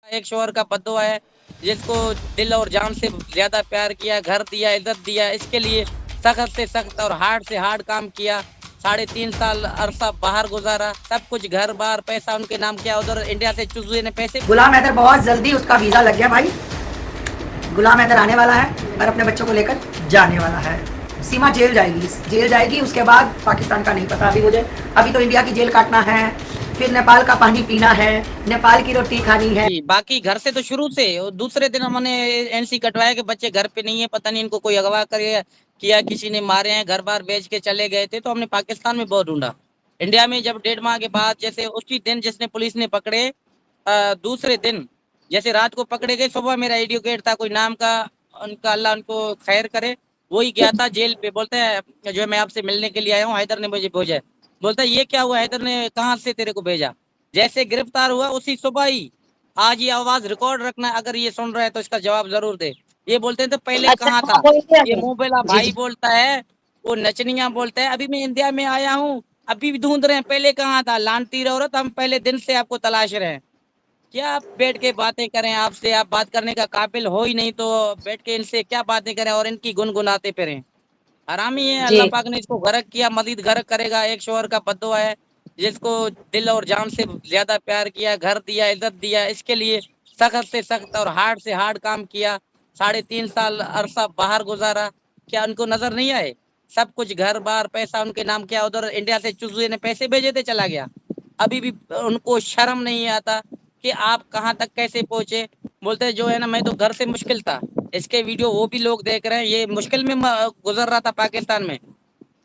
एक शोहर का बद्दुआ है जिसको दिल और जान से ज्यादा प्यार किया, घर दिया, इज्जत दिया, इसके लिए सख्त से सख्त और हार्ड से हार्ड काम किया। 3.5 साल अरसा बाहर गुजारा, सब कुछ घर बार पैसा उनके नाम किया। उधर इंडिया से चूजे ने पैसे। गुलाम हैदर बहुत जल्दी उसका वीजा लग गया भाई। गुलाम हैदर आने वाला है और अपने बच्चों को लेकर जाने वाला है। सीमा जेल जाएगी, जेल जाएगी, उसके बाद पाकिस्तान का नहीं पता अभी मुझे। अभी तो इंडिया की जेल काटना है, फिर नेपाल का पानी पीना है, नेपाल की रोटी खानी है। बाकी घर से तो शुरू से और दूसरे दिन हमने एनसी कटवाया कि बच्चे घर पे नहीं है, पता नहीं इनको कोई अगवा करे किया, किसी ने मारे हैं, घर बार बेच के चले गए थे। तो हमने पाकिस्तान में बहुत ढूंढा। इंडिया में जब 1.5 माह के बाद, जैसे उसी दिन जिसने पुलिस ने पकड़े, दूसरे दिन जैसे रात को पकड़े गए, सुबह मेरा एडवोकेट था कोई नाम का, उनका अल्लाह उनको खैर करे, वही गया था जेल पे। बोलता है जो मैं आपसे मिलने के लिए आया हूँ, हैदर ने मुझे भेजा है। बोलता है ये क्या हुआ, हैदर ने कहाँ से तेरे को भेजा? जैसे गिरफ्तार हुआ उसी सुबह ही, आज ये आवाज रिकॉर्ड रखना, अगर ये सुन रहे हैं तो इसका जवाब जरूर दे। ये बोलते हैं तो पहले अच्छा, कहाँ हाँ, था? बोलिए ये अभी। मुंह बेला जी भाई जी। बोलता है, वो नचनिया बोलता है अभी मैं इंडिया में आया हूँ, अभी भी ढूंढ रहे हैं, पहले कहाँ था? लानती औरत, हम पहले दिन से आपको तलाश रहे हैं। क्या आप बैठ के बातें करें आपसे? आप बात करने का काबिल हो ही नहीं, तो बैठ के इनसे क्या बातें करें और इनकी गुनगुनाते फिरें? हरामी है, जी। अल्लाह पाक ने इसको गर्क किया, मजीद गर्क करेगा। एक शोहर का बद्दुआ है जिसको दिल और जान से ज्यादा प्यार किया, घर दिया, इज्जत दिया, इसके लिए सख्त से सख्त और हार्ड से हार्ड काम किया। 3.5 साल अरसा बाहर गुजारा। क्या उनको नजर नहीं आए? सब कुछ घर बार पैसा उनके नाम किया। उधर इंडिया से चूजे ने पैसे भेजे थे, चला गया। अभी भी उनको शर्म नहीं आता कि आप कहाँ तक कैसे पहुंचे। बोलते हैं जो है ना, मैं तो घर से मुश्किल था। इसके वीडियो वो भी लोग देख रहे हैं, ये मुश्किल में गुजर रहा था पाकिस्तान में।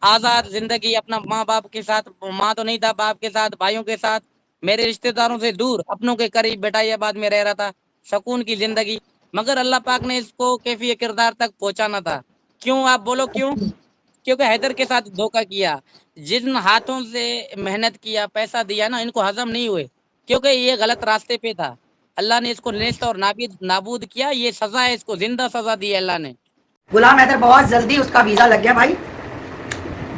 आजाद जिंदगी अपना माँ बाप के साथ, माँ तो नहीं था, बाप के साथ, भाइयों के साथ, मेरे रिश्तेदारों से दूर, अपनों के करीब बेटाइयाबाद में रह रहा था, सुकून की जिंदगी। मगर अल्लाह पाक ने इसको कैफी किरदार तक पहुंचाना था। क्यों, आप बोलो क्यों? क्योंकि हैदर के साथ धोखा किया। जिन हाथों से मेहनत किया, पैसा दिया ना, इनको हजम नहीं हुए, क्योंकि ये गलत रास्ते पे था। अल्लाह ने इसको नेस्त और नाबीद नाबूद किया। ये सजा है, इसको जिंदा सजा दी है अल्लाह ने। गुलाम हैदर बहुत जल्दी उसका वीजा लग गया भाई।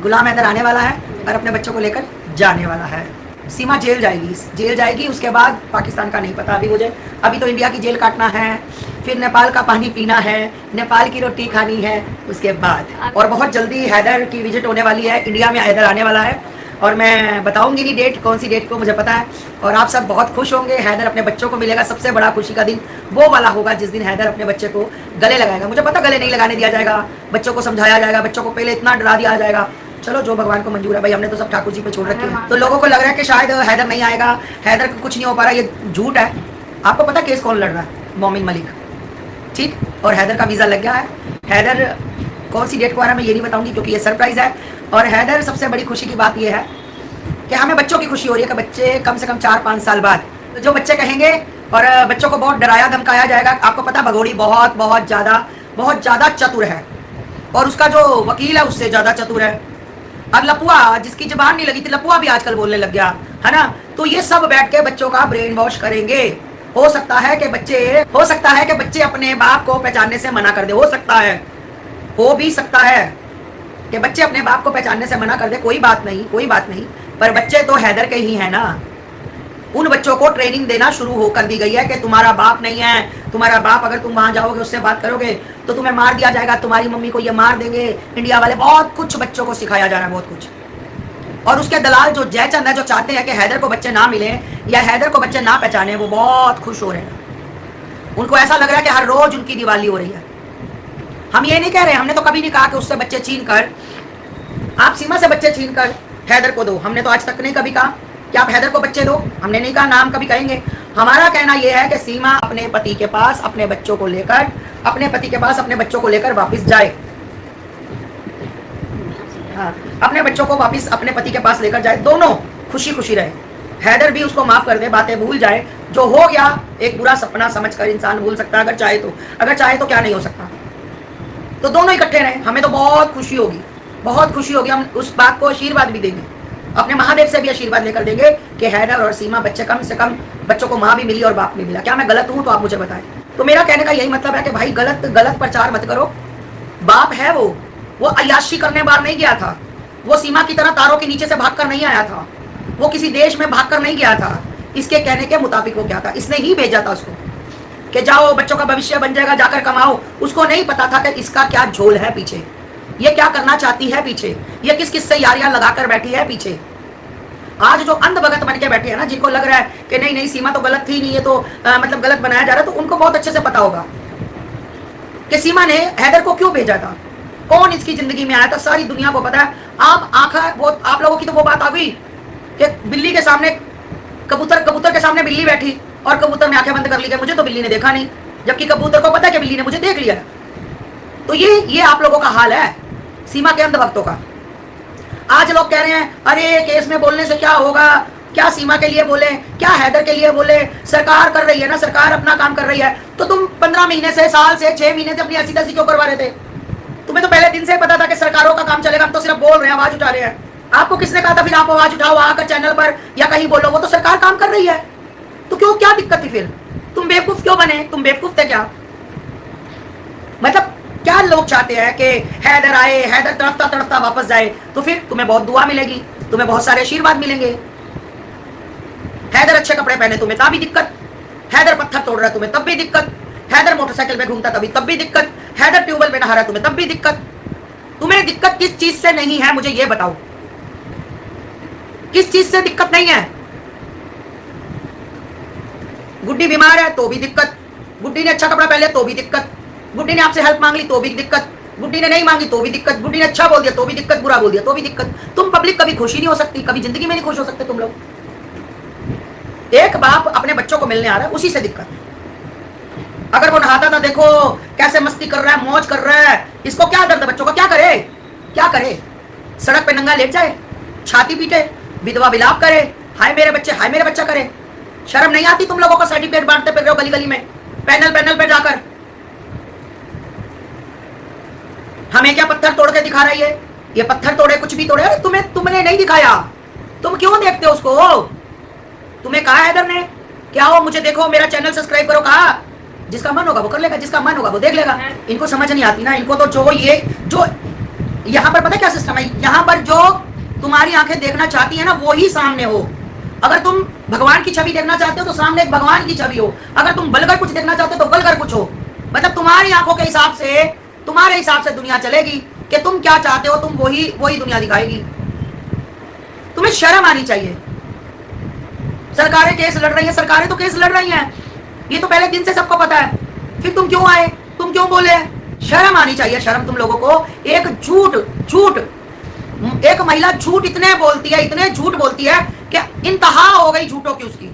गुलाम हैदर आने वाला है और अपने बच्चों को लेकर जाने वाला है। सीमा जेल जाएगी, जेल जाएगी, उसके बाद पाकिस्तान का नहीं पता अभी मुझे। अभी तो इंडिया की जेल काटना है, फिर नेपाल का पानी पीना है, नेपाल की रोटी खानी है, उसके बाद। और बहुत जल्दी हैदर की विजिट होने वाली है, इंडिया में हैदर आने वाला है। और मैं बताऊंगी नहीं डेट, कौन सी डेट को मुझे पता है। और आप सब बहुत खुश होंगे, हैदर अपने बच्चों को मिलेगा। सबसे बड़ा खुशी का दिन वो वाला होगा जिस दिन हैदर अपने बच्चे को गले लगाएगा। मुझे पता गले नहीं लगाने दिया जाएगा, बच्चों को समझाया जाएगा, बच्चों को पहले इतना डरा दिया जाएगा। चलो जो भगवान को मंजूर है भाई, हमने तो सब ठाकुर जी पे छोड़ रखे हैं। तो लोगों को लग रहा है कि शायद हैदर नहीं आएगा, हैदर को कुछ नहीं हो पा रहा, ये झूठ है। आपको पता केस कौन लड़ रहा है? मोमिन मलिक, ठीक। और हैदर का वीज़ा लग गया है। हैदर कौन सी डेट को आ रहा है मैं ये नहीं बताऊंगी, क्योंकि ये सरप्राइज है। और हैदर, सबसे बड़ी खुशी की बात ये है कि हमें बच्चों की खुशी हो रही है कि बच्चे कम से कम 4-5 साल बाद, तो जो बच्चे कहेंगे, और बच्चों को बहुत डराया धमकाया जाएगा। आपको पता भगोड़ी बहुत बहुत ज़्यादा चतुर है, और उसका जो वकील है उससे ज़्यादा चतुर है। और लपुआ, जिसकी जबान नहीं लगी थी, लपुआ भी आजकल बोलने लग गया है ना। तो ये सब बैठ के बच्चों का ब्रेन वॉश करेंगे। हो सकता है कि बच्चे अपने बाप को पहचानने से मना कर दे। हो सकता है, हो भी सकता है कि बच्चे अपने बाप को पहचानने से मना कर दे। कोई बात नहीं, पर बच्चे तो हैदर के ही हैं ना। उन बच्चों को ट्रेनिंग देना शुरू हो कर दी गई है कि तुम्हारा बाप नहीं है, तुम्हारा बाप अगर तुम वहां जाओगे, उससे बात करोगे तो तुम्हें मार दिया जाएगा, तुम्हारी मम्मी को ये मार देंगे। इंडिया वाले बहुत कुछ बच्चों को सिखाया जा रहा है, बहुत कुछ। और उसके दलाल जो जयचंद है, जो चाहते हैं कि हैदर को बच्चे ना मिले या हैदर को बच्चे ना पहचाने, वो बहुत खुश हो रहे हैं। उनको ऐसा लग रहा है कि हर रोज उनकी दिवाली हो रही है। हम ये नहीं कह रहे, हमने तो कभी नहीं कहा कि उससे बच्चे छीन कर, आप सीमा से बच्चे छीन कर हैदर को दो। हमने तो आज तक नहीं कभी कहा कि आप हैदर को बच्चे दो, हमने नहीं कहा, ना हम कभी कहेंगे। हमारा कहना यह है कि सीमा अपने पति के पास अपने बच्चों को लेकर वापस जाए। हाँ, अपने बच्चों को वापस अपने पति के पास लेकर जाए, दोनों खुशी खुशी रहे। हैदर भी उसको माफ कर दे, बातें भूल जाए। जो हो गया एक बुरा सपना समझकर इंसान भूल सकता है, अगर चाहे तो क्या नहीं हो सकता। तो दोनों इकट्ठे रहे, हमें तो बहुत खुशी होगी। हम उस बात को आशीर्वाद भी देंगे, अपने महादेव से भी आशीर्वाद लेकर देंगे कि हैदर और सीमा बच्चे, कम से कम बच्चों को माँ भी मिली और बाप भी मिला। क्या मैं गलत हूँ तो आप मुझे बताएं। तो मेरा कहने का यही मतलब है कि भाई गलत प्रचार मत करो। बाप है वो अय्याशी करने बार नहीं गया था, वो सीमा की तरह तारों के नीचे से भागकर नहीं आया था, वो किसी देश में भागकर नहीं गया था। इसके कहने के मुताबिक वो क्या था, इसने ही भेजा था उसको। कि जाओ बच्चों का भविष्य बन जाएगा, जाकर कमाओ। उसको नहीं पता था कि इसका क्या झोल है पीछे, ये क्या करना चाहती है पीछे, ये किस किस से यारियां लगाकर बैठी है पीछे। आज जो अंध भगत बन के बैठे हैं ना, जिनको लग रहा है कि नहीं नहीं सीमा तो गलत थी नहीं, ये तो मतलब गलत बनाया जा रहा है, तो उनको बहुत अच्छे से पता होगा कि सीमा ने हैदर को क्यों भेजा था, कौन इसकी जिंदगी में आया था, सारी दुनिया को पता है। आप लोगों की तो वो बात आ गई कि बिल्ली के सामने कबूतर के सामने बिल्ली बैठी और कबूतर ने आंखें बंद कर ली कि मुझे तो बिल्ली ने देखा नहीं, जबकि कबूतर को पता है कि बिल्ली ने मुझे देख लिया। तो ये आप लोगों का हाल है, सीमा के अंध भक्तों का। आज लोग कह रहे हैं अरे केस में बोलने से क्या होगा, क्या सीमा के लिए बोले, क्या हैदर के लिए बोले, सरकार कर रही है ना, सरकार अपना काम कर रही है। तो तुम 15 महीने से, साल से, 6 महीने से अपनी ऐसी तैसी क्यों करवा रहे थे? तुम्हें तो पहले दिन से पता था कि सरकारों का काम चलेगा, हम तो सिर्फ बोल रहे हैं, आवाज उठा रहे हैं। आपको किसने कहा था फिर आप आवाज उठाओ आकर चैनल पर या कहीं बोलो? वो तो सरकार काम कर रही है, तो क्यों, क्या दिक्कत थी फिर? तुम बेवकूफ क्यों बने? तुम बेवकूफ थे क्या? मतलब क्या लोग चाहते हैं कि हैदर आए, हैदर तड़पता तड़पता वापस जाए, तो फिर तुम्हें बहुत दुआ मिलेगी, तुम्हें बहुत सारे आशीर्वाद मिलेंगे। हैदर अच्छे कपड़े पहने तुम्हें तब भी दिक्कत, हैदर पत्थर तोड़ रहा है तुम्हें तब भी दिक्कत, हैदर मोटरसाइकिल पे घूमता तब भी दिक्कत, हैदर ट्यूबवेल पे नहा रहा है तुम्हें तब भी दिक्कत। तुम्हें दिक्कत किस चीज से नहीं है, मुझे ये बताओ, किस चीज से दिक्कत नहीं है? गुड्डी बीमार है तो भी दिक्कत, गुड्डी ने अच्छा कपड़ा पहन लिया तो भी दिक्कत, गुड्डी ने आपसे हेल्प मांग ली तो भी दिक्कत, गुड्डी ने नहीं मांगी तो भी दिक्कत, गुड्डी ने अच्छा बोल दिया तो भी दिक्कत, बुरा बोल दिया तो भी दिक्कत। तुम पब्लिक कभी खुश ही नहीं हो सकती, कभी जिंदगी में नहीं खुश हो सकते तुम लोग। एक बाप अपने बच्चों को मिलने आ रहा है, उसी से दिक्कत। अगर वो नहाता था, देखो कैसे मस्ती कर रहा है, मौज कर रहा है, इसको क्या दर्द है बच्चों का? क्या करे, क्या करे? सड़क पे नंगा लेट जाए, छाती पीटे, विधवा विलाप करे, हाय मेरे बच्चे, हाय मेरे बच्चा करे। शर्म नहीं आती तुम लोगों को? सर्टिफिकेट बांटते फिर रहे हो गली गली में, पैनल पे जाकर। हमें क्या पत्थर तोड़ के दिखा रही है? ये पत्थर तोड़े, कुछ भी तोड़े। अरे तुमने नहीं दिखाया, तुम क्यों देखते हो उसको? तुम्हें कहा हैदर ने क्या हो मुझे देखो, मेरा चैनल सब्सक्राइब करो, कहा? जिसका मन होगा वो कर लेगा, जिसका मन होगा वो देख लेगा। इनको समझ नहीं आती ना, इनको तो जो यहाँ पर पता है क्या सिस्टम है, यहाँ पर जो तुम्हारी आंखें देखना चाहती है ना वो ही सामने हो। अगर तुम भगवान की छवि देखना चाहते हो तो सामने एक भगवान की छवि हो, अगर तुम बलगर कुछ देखना चाहते हो तो बलगर कुछ हो। मतलब तुम्हारी आंखों के हिसाब से, तुम्हारे हिसाब से दुनिया चलेगी कि तुम क्या चाहते हो, तुम वही दुनिया दिखाएगी। तुम्हें शर्म आनी चाहिए। सरकारें केस लड़ रही है, सरकारें तो केस लड़ रही हैं, ये तो पहले दिन से सबको पता है, फिर तुम क्यों आए, तुम क्यों बोले? शर्म आनी चाहिए, शर्म तुम लोगों को। एक झूठ एक महिला झूठ इतने झूठ बोलती है कि इंतहा हो गई झूठों की उसकी।